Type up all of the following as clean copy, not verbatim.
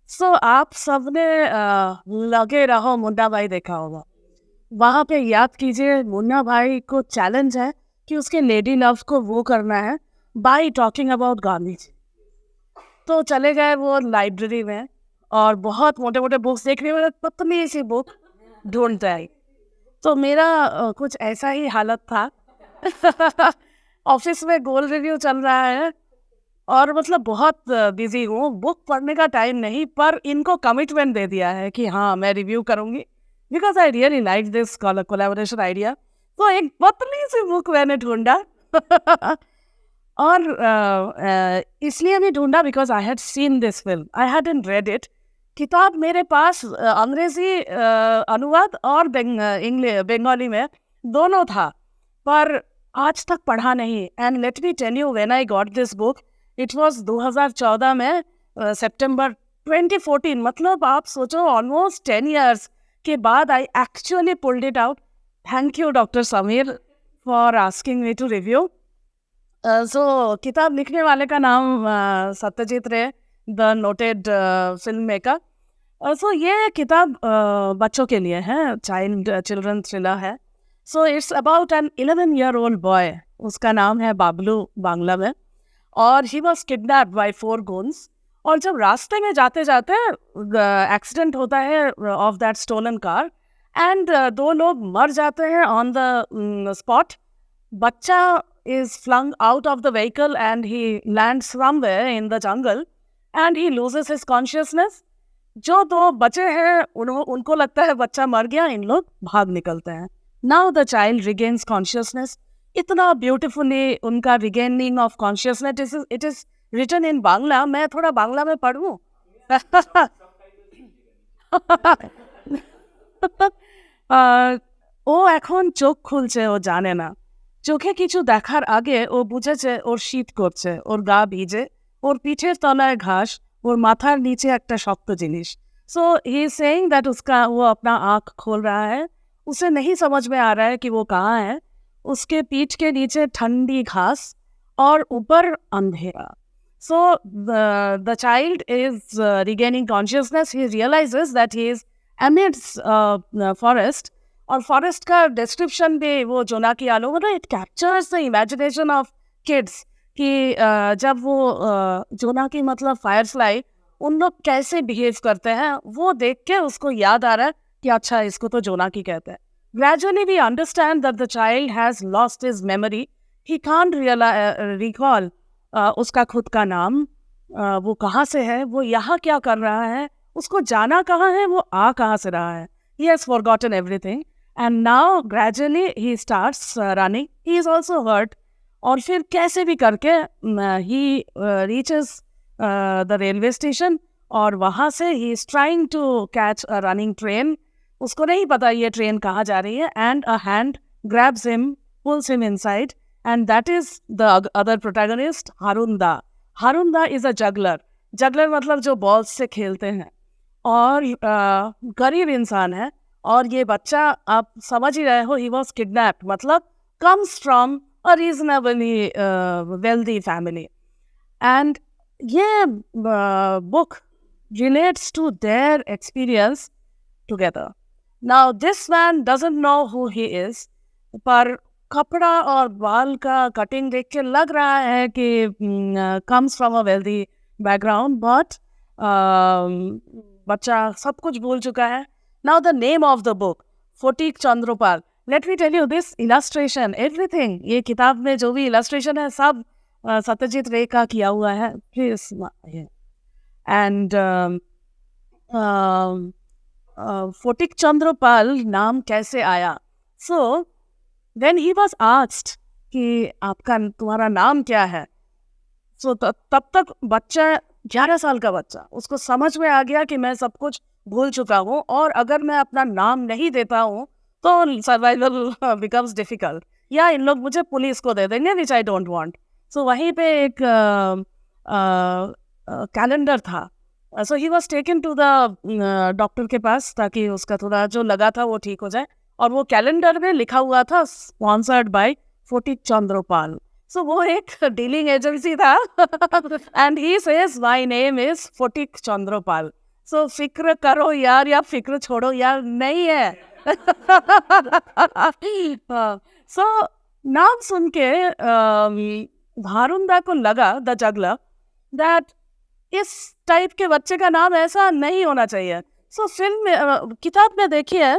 सो आप सबने लगे रहो मुन्ना भाई देखा होगा। वहाँ पे याद कीजिए मुन्ना भाई को चैलेंज है कि उसके लेडी लव को वो करना है bye talking about Gandhi ji. तो चले गए वो लाइब्रेरी में और बहुत मोटे मोटे बुक्स देखने में पतली सी बुक ढूंढते आई। तो मेरा कुछ ऐसा ही हालत था। ऑफिस में गोल रिव्यू चल रहा है और मतलब बहुत बिजी हूँ, बुक पढ़ने का टाइम नहीं, पर इनको कमिटमेंट दे दिया है कि हाँ मैं रिव्यू करूँगी because I really like this collaboration idea. तो एक पतली सी बुक मैंने ढूंढा। और इसलिए भी ढूंढा because I had seen this film, I hadn't read it. किताब मेरे पास अंग्रेजी अनुवाद और बंगाली में दोनों था, पर आज तक पढ़ा नहीं। And let me tell you, when I got this book it was 2014 में, सितंबर 2014, मतलब आप सोचो ऑलमोस्ट 10 years के बाद I actually pulled it out. Thank you doctor Sameer for asking me to review. So किताब लिखने वाले का नाम Satyajit Ray, the noted film maker. So ये किताब बच्चों के लिए है, चिल्ड्रन थ्रिलर है। So it's about an 11-year-old boy, उसका नाम है बाबलू बांग्ला में, और he was kidnapped by 4 goons। और जब रास्ते में जाते जाते एक्सीडेंट होता है of that stolen car, and 2 लोग मर जाते हैं ऑन द स्पॉट। बच्चा is flung out of the vehicle and he lands somewhere in the jungle and he loses his consciousness। जो 2 बचे हैं उनको लगता है बच्चा मर गया, इन लोग भाग निकलते हैं। Now the child regains consciousness। इतना ब्यूटिफुली उनका regaining of consciousness, it is written in Bangla. मैं थोड़ा बांग्ला में पढ़ूं। ও এখন চোখ খুলছে, ও জানে না চোখে কিছু দেখার আগে ও বুঝেছে ওর শীত করছে, ওর গা ভিজে, ওর পিঠের তলায় ঘাস, ওর মাথার নিচে একটা শক্ত জিনিস। सो ही इज सेइंग दैट उसका वो अपना आँख खोल रहा है, उसे नहीं समझ में आ रहा है कि वो कहाँ है। उसके पीठ के नीचे ठंडी घास और ऊपर अंधेरा। So the child is regaining consciousness. He realises that he is amidst forest. और फॉरेस्ट का डिस्क्रिप्शन भी वो जोनाकी आलो, मतलब it captures the imagination of kids कि जब वो जोनाकी मतलब फायरफ्लाई, उन लोग कैसे बिहेव करते हैं वो देख के उसको याद आ रहा है कि अच्छा इसको तो जोनाकी कहते हैं। Gradually we understand that the child has lost his memory. He can't recall उसका खुद का नाम, वो कहाँ से है, वो यहाँ क्या कर रहा है, उसको जाना कहाँ है, वो आ कहाँ से रहा है। He has forgotten everything and now gradually he starts running. He is also hurt और फिर कैसे भी करके he reaches the railway station और वहाँ से he is trying to catch a running train। उसको नहीं पता ये ट्रेन कहाँ जा रही है, and a hand grabs him, pulls him inside, and that is the other protagonist, Harunda। Harunda is a juggler। juggler मतलब जो बॉल्स से खेलते हैं, और गरीब इंसान है। और ये बच्चा आप समझ ही रहे हो, ही वॉज किडनैप्ड, मतलब comes from a reasonably wealthy family. And ये book relates to their experience together. Now this man doesn't know who he is, पर कपड़ा और बाल का कटिंग देख के लग रहा है कि comes from a wealthy background, but बच्चा सब कुछ भूल चुका है। Now the name of the book, Phatik Pal. Let me tell you this illustration, everything, ये किताब में जो भी इलस्ट्रेशन है सब सत्यजीत रे का किया हुआ है। एंड फटीक पाल नाम कैसे आया? So when he was asked कि आपका तुम्हारा नाम क्या है, सो तब तक बच्चा 11 साल का बच्चा, उसको समझ में आ गया कि मैं सब कुछ भूल चुका हूँ और अगर मैं अपना नाम नहीं देता हूँ तो सर्वाइवल बिकम्स डिफिकल्ट, या इन लोग मुझे पुलिस को दे देंगे, विच आई डोंट वांट। सो वहीं पे एक कैलेंडर था। So he was taken to the doctor के पास ताकि उसका थोड़ा जो लगा था वो ठीक हो जाए, और वो कैलेंडर में लिखा हुआ था sponsored by Phatik Pal. So वो एक डीलिंग एजेंसी था and he says my name is Phatik Pal. So फिक्र करो यार या फिक्र छोड़ो यार नहीं है. सो नाम सुन के हारुंदा को लगा, द जगलर, दैट इस टाइप के बच्चे का नाम ऐसा नहीं होना चाहिए. सो फिल्म में किताब में देखिए,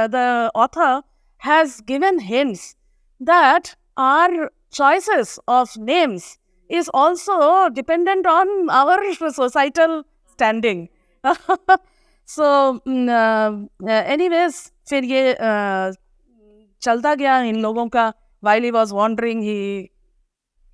the author has given hints that our choices of names is also dependent on our societal standing. So anyways, फिर ये चलता गया इन लोगों का. while he was wandering, he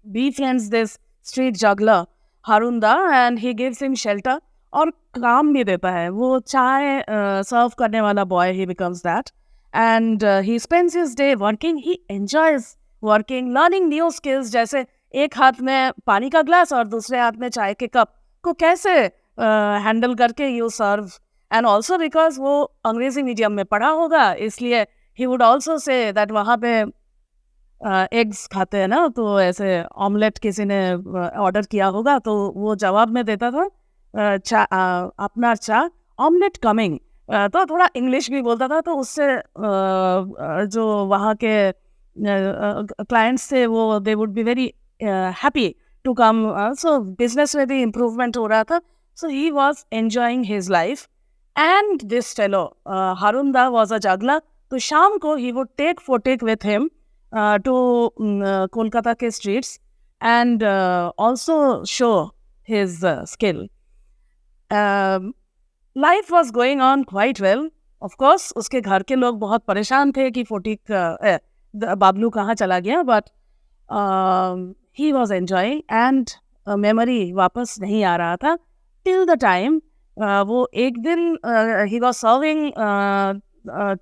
befriends this street juggler Harunda and he gives him shelter और काम भी देता है. वो चाय सर्व करने वाला boy, he becomes that, and he spends his day working. He enjoys working, learning new skills, जैसे एक हाथ में पानी का ग्लास और दूसरे हाथ में चाय के कप को कैसे हैंडल करके you serve. And also because वो अंग्रेजी मीडियम में पढ़ा होगा, इसलिए he would also say that वहाँ पे एग्स खाते हैं ना, तो ऐसे ऑमलेट किसी ने ऑर्डर किया होगा तो वो जवाब में देता था अपना चा ऑमलेट कमिंग. तो थोड़ा इंग्लिश भी बोलता था, तो उससे जो वहाँ के क्लाइंट्स थे वो they would be very happy to come. So business में भी इम्प्रूवमेंट हो रहा था. So he was enjoying his life and this fellow Harunda was a juggler. तो शाम को he would take Phatik with him to Kolkata के streets and also show his skill. Life was going on quite well. Of course उसके घर के लोग बहुत परेशान थे कि फोटिक बाबलू कहाँ चला गया, but he was enjoying and memory वापस नहीं आ रहा था टिल द टाइम वो एक दिन he was serving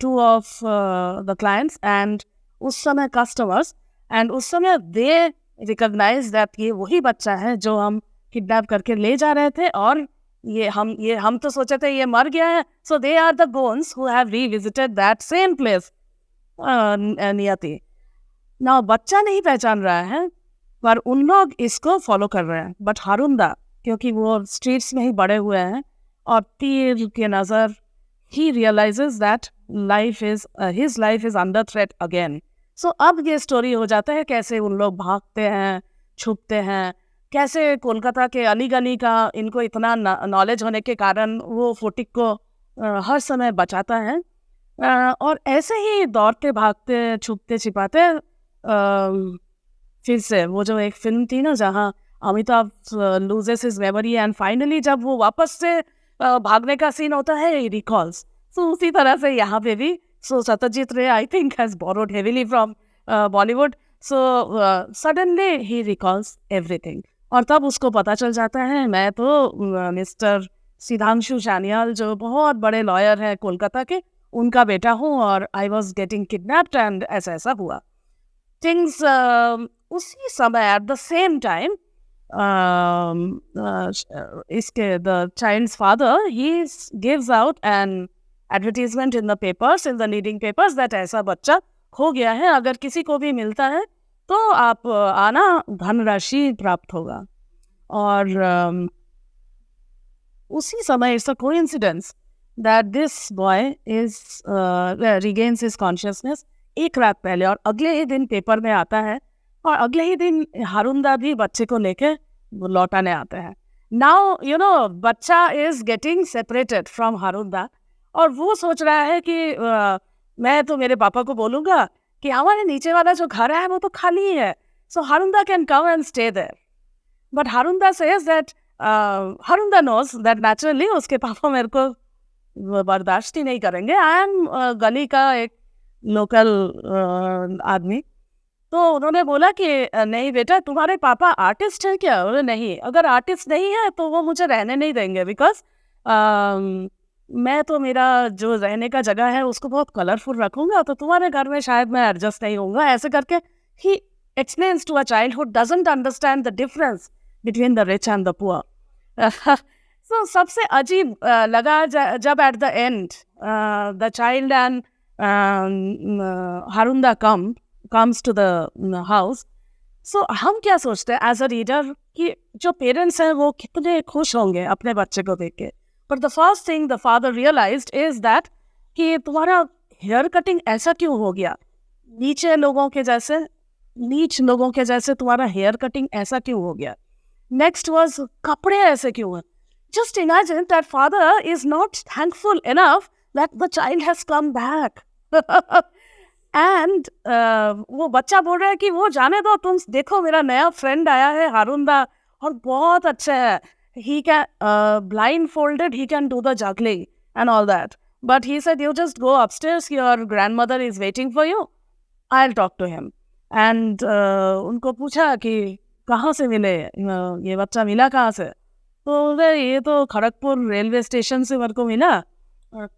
two of the clients and उस समय कस्टमर्स, एंड उस समय दे रिकॉग्नाइज दैट ये वही बच्चा है जो हम किडनैप करके ले जा रहे थे, और ये हम तो सोचे थे ये मर गया है. So they are the goons who have revisited that same place. नियति ना बच्चा नहीं पहचान रहा है, पर उन लोग इसको फॉलो कर रहे हैं. बट हारुंदा, क्योंकि वो स्ट्रीट्स में ही बड़े हुए हैं और तीर के नज़र, he realises that his life is under threat again. So अब ये स्टोरी हो जाता है कैसे उन लोग भागते हैं, छुपते हैं, कैसे कोलकाता के अली गली का इनको इतना नॉलेज होने के कारण वो फोटिक को हर समय बचाता है. और ऐसे ही दौड़ते भागते छुपते छिपाते फिर से वो जो एक फिल्म थी ना जहाँ Amitabh loses his memory and finally जब वो वापस से भागने का सीन होता है, रिकॉल्स. सो उसी तरह से यहाँ पे भी सत्यजीत रे I think has borrowed heavily from Bollywood. So suddenly he recalls everything और तब उसको पता चल जाता है मैं तो मिस्टर सिद्धांशु सान्याल जो बहुत बड़े लॉयर हैं कोलकाता के, उनका बेटा हूँ और I was getting kidnapped and ऐसा ऐसा हुआ. थिंग्स उसी समय एट द सेम टाइम इसके the child's father he gives out an advertisement in the papers, in the leading papers, that ऐसा बच्चा खो गया है, अगर किसी को भी मिलता है तो आप आना, धनराशि प्राप्त होगा. और उसी समय it's a coincidence that this boy is regains his consciousness एक रात पहले, और अगले ही दिन पेपर में आता है और अगले ही दिन हारुंदा भी बच्चे को लेके लौटाने आता है. नाउ यू नो बच्चा इज गेटिंग सेपरेटेड फ्रॉम हारुंदा और वो सोच रहा है कि मैं तो मेरे पापा को बोलूँगा कि हमारे नीचे वाला जो घर है वो तो खाली है, so Harunda can come and stay there. But Harunda says that Harunda knows that naturally उसके पापा मेरे को बर्दाश्त ही नहीं करेंगे. आई एम गली का एक लोकल आदमी. तो उन्होंने बोला कि नहीं बेटा, तुम्हारे पापा आर्टिस्ट हैं क्या? बोले नहीं, अगर आर्टिस्ट नहीं है तो वो मुझे रहने नहीं देंगे, बिकॉज मैं तो मेरा जो रहने का जगह है उसको बहुत कलरफुल रखूंगा, तो तुम्हारे घर में शायद मैं एडजस्ट नहीं होऊंगा. ऐसे करके he explains to a child who doesn't understand the difference between the rich and the poor. So, सबसे अजीब लगा जब at the end the child and Harunda comes to the house. So हम क्या सोचते हैं एज अ रीडर कि जो पेरेंट्स हैं वो कितने खुश होंगे अपने बच्चे को देख के, But the first thing the father realized is that कि तुम्हारा हेयर कटिंग ऐसा क्यों हो गया, नीचे लोगों के जैसे, नीच लोगों के जैसे तुम्हारा हेयर कटिंग ऐसा क्यों हो गया. नेक्स्ट वाज कपड़े ऐसे क्यों हैं. Just imagine that father is not thankful enough that the child has come back. And वो बच्चा बोल रहा है कि वो जाने दो, तुम देखो मेरा नया फ्रेंड आया है हारुंदा और बहुत अच्छा है, he can blindfolded he can do the juggling and all that, but he said you just go upstairs, your grandmother is waiting for you, I'll talk to him. And उनको पूछा कि कहाँ से मिले, ये बच्चा मिला कहाँ से, तो बोले ये तो खड़गपुर रेलवे स्टेशन से मेरे को मिला.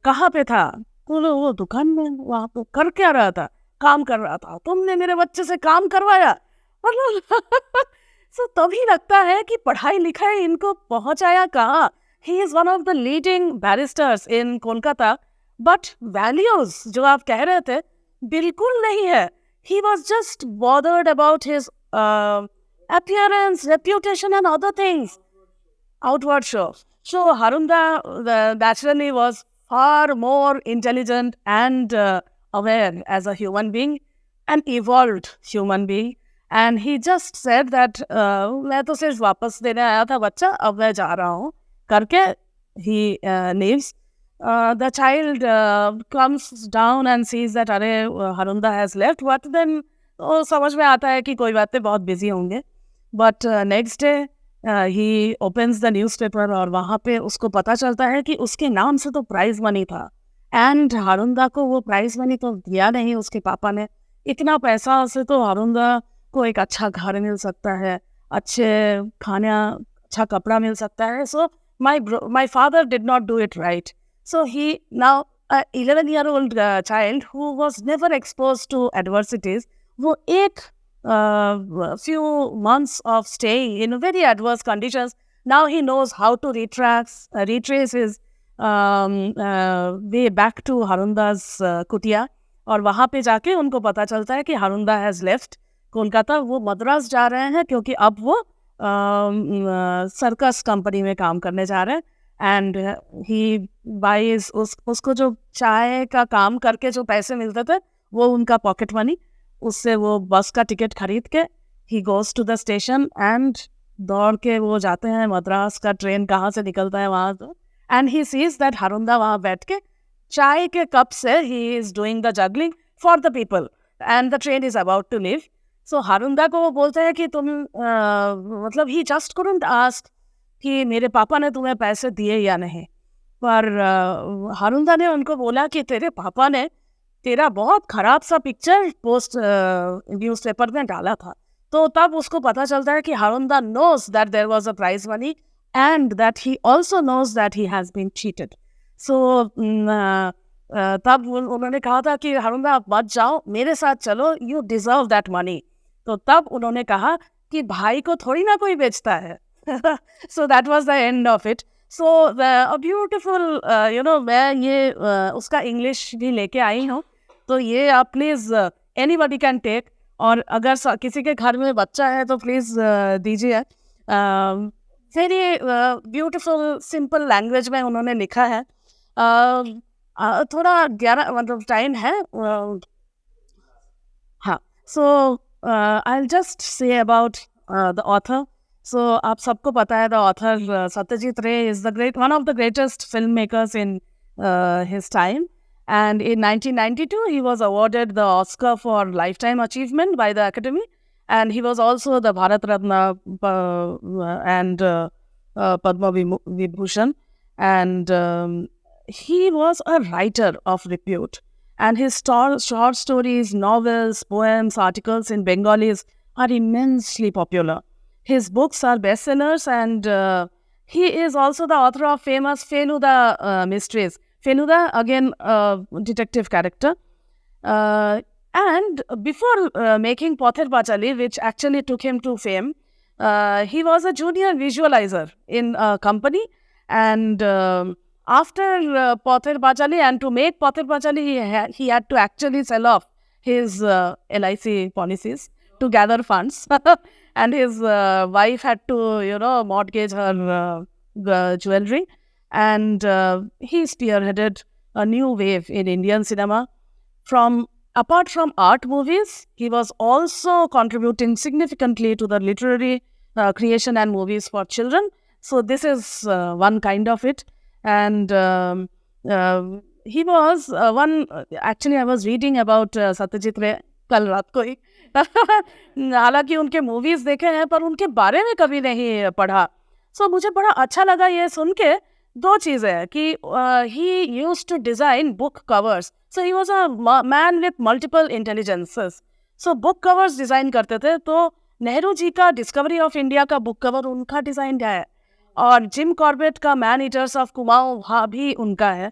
कहाँ पे था, बोलो वो दुकान में, वहाँ पे कर क्या रहा था, काम कर रहा था, तुमने मेरे बच्चे से काम करवाया. मतलब सो तभी लगता है कि पढ़ाई लिखाई इनको पहुंचाया कहाँ. He is one of the leading barrister's in Kolkata, but values जो आप कह रहे थे बिल्कुल नहीं है. He was just bothered about his appearance, reputation and other things. Outward show. So Harunda naturally was far more intelligent and aware as a human being, an evolved human being. And he just said that मैं तो सिर्फ वापस देने आया था बच्चा, अब मैं जा रहा हूँ करके he leaves. The child comes down and sees that अरे Harunda has left, but then तो समझ में आता है कि कोई बातें बहुत बिजी होंगे. But next day he opens the newspaper और वहाँ पे उसको पता चलता है कि उसके नाम से तो प्राइज मनी था, एंड हारुंदा को वो प्राइज मनी तो दिया नहीं उसके पापा ने. इतना पैसा से तो हारुंदा को एक अच्छा घर मिल सकता है, अच्छे खाना, अच्छा कपड़ा मिल सकता है. सो my father did not do it right. So he now 11-year-old child who was never exposed to adversities, वो एक few months of staying in very adverse conditions, now he knows how to retrace his way back to Harunda's कुटिया. और वहाँ पे जाके उनको पता चलता है कि हारुंदा हैज़ लेफ्ट कोलकाता, वो मद्रास जा रहे हैं क्योंकि अब वो सर्कस कंपनी में काम करने जा रहे हैं. एंड ही बाइज उसको जो चाय का काम करके जो पैसे मिलते थे वो उनका पॉकेट मनी, उससे वो बस का टिकट खरीद के he goes to the station and दौड़ के वो जाते हैं मद्रास का ट्रेन कहाँ से निकलता है वहाँ से. And he sees that Harunda वहाँ बैठ के चाय के कप से he is doing the juggling for the people and the train is about to leave. So Harunda को वो बोलते हैं कि तुम मतलब ही जस्ट कुडंट आस्क कि मेरे पापा ने तुम्हें पैसे दिए या नहीं, पर हारुंदा ने उनको बोला कि तेरे पापा ने तेरा बहुत खराब सा पिक्चर पोस्ट न्यूज़पेपर में डाला था. तो तब उसको पता चलता है कि Harunda knows that there was a prize money and that he also knows that he has been cheated. So तब उन्होंने कहा था कि हारुंदा आप मत जाओ, मेरे साथ चलो, यू डिजर्व दैट मनी. तो तब उन्होंने कहा कि भाई को थोड़ी ना कोई बेचता है. So that was the end of it. So a beautiful मैं ये उसका इंग्लिश भी लेके आई हूँ, तो ये आप प्लीज़ एनीबडी कैन टेक. और अगर किसी के घर में बच्चा है तो प्लीज़ दीजिए. वेरी ब्यूटिफुल सिंपल लैंग्वेज में उन्होंने लिखा है. थोड़ा 11 मतलब टाइम है. हाँ, so I will just say about the author. So आप सबको पता है the author Satyajit Ray is the one of the greatest film makers in his time. And in 1992, he was awarded the Oscar for Lifetime Achievement by the Academy. And he was also the Bharat Ratna and Padma Vibhushan. And he was a writer of repute. And his short stories, novels, poems, articles in Bengalis are immensely popular. His books are bestsellers, and he is also the author of famous Feluda mysteries. Feluda, again, a detective character. And before making Pather Pachali, which actually took him to fame, he was a junior visualizer in a company. And after Pather Pachali, and to make Pather Pachali, he had to actually sell off his LIC policies to gather funds. And his wife had to, mortgage her jewelry. and he spearheaded a new wave in Indian cinema. Apart from art movies, he was also contributing significantly to the literary creation and movies for children. So this is one kind of it. And he was one. Actually, I was reading about Satyajit Ray कल रात को ही. हालांकि उनके movies देखे हैं पर उनके बारे में कभी नहीं पढ़ा. सो मुझे बड़ा अच्छा लगा ये सुन के. दो चीज़ें हैं कि he used to design book covers. So he was a man with multiple intelligences. So book covers design करते थे. तो नेहरू जी का डिस्कवरी ऑफ इंडिया का बुक कवर उनका डिज़ाइन है, और जिम कॉर्बेट का मैन ईटर्स ऑफ कुमाऊं भी उनका है.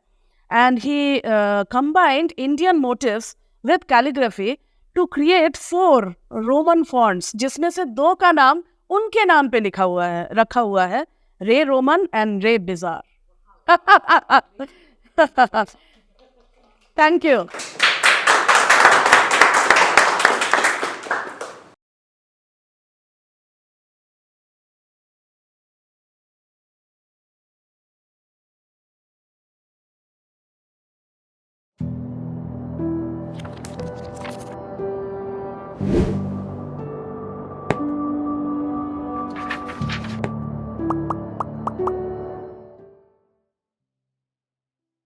And he combined Indian motifs with calligraphy to create 4 Roman fonts, जिसमें से 2 का नाम उनके नाम पे रखा हुआ है, रे रोमन एंड रे बिजार. Thank you.